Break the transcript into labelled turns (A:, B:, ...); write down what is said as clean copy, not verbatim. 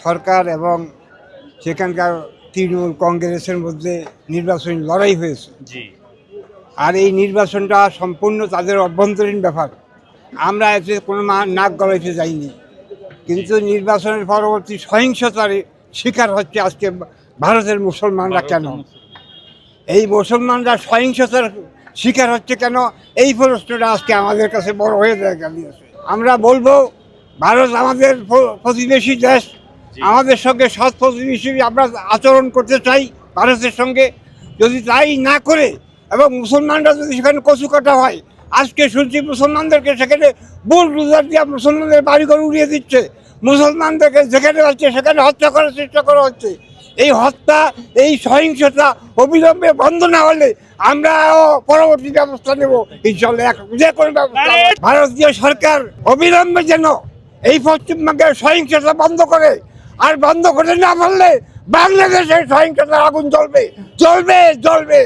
A: সরকার এবং সেখানকার তৃণমূল কংগ্রেসের মধ্যে নির্বাচনী লড়াই হয়েছে। আর এই নির্বাচনটা সম্পূর্ণ তাদের অভ্যন্তরীণ ব্যাপার। আমরা এতে কোনো নাক গলাইতে যাইনি, কিন্তু নির্বাচনের পরবর্তী সহিংসতার শিকার হচ্ছে আজকে ভারতের মুসলমানরা। কেন এই মুসলমানরা সহিংসতার শিকার হচ্ছে, কেন এই প্রশ্নটা আজকে আমাদের কাছে বড় হয়ে দাঁড়িয়েছে। আমরা বলবো, ভারত আমাদের প্রতিবেশী দেশ, আমাদের সঙ্গে সৎ প্রতিবেশী আমরা আচরণ করতে চাই ভারতের সঙ্গে। যদি তাই না করে এবং মুসলমানরা যদি সেখানে কচু কাটা হয়, আজকে শুনছি মুসলমানদেরকে সেখানে বুলডোজার দিয়ে মুসলমানদের বাড়িঘর উড়িয়ে দিচ্ছে, মুসলমানদেরকে যেখানে হচ্ছে সেখানে হত্যা করার চেষ্টা করা হচ্ছে। এই হত্যা, এই সহিংসতা অবিলম্বে বন্ধ না হলে আমরা পরবর্তী ব্যবস্থা নেব ইনশাল্লাহ, যে কোনো ব্যবস্থা। ভারতীয় সরকার অবিলম্বে যেন এই পশ্চিমবঙ্গের সহিংসতা বন্ধ করে, আর বন্ধ করে না পারলে বাংলাদেশের সহিংসতার আগুন জ্বলবে জ্বলবে জ্বলবে।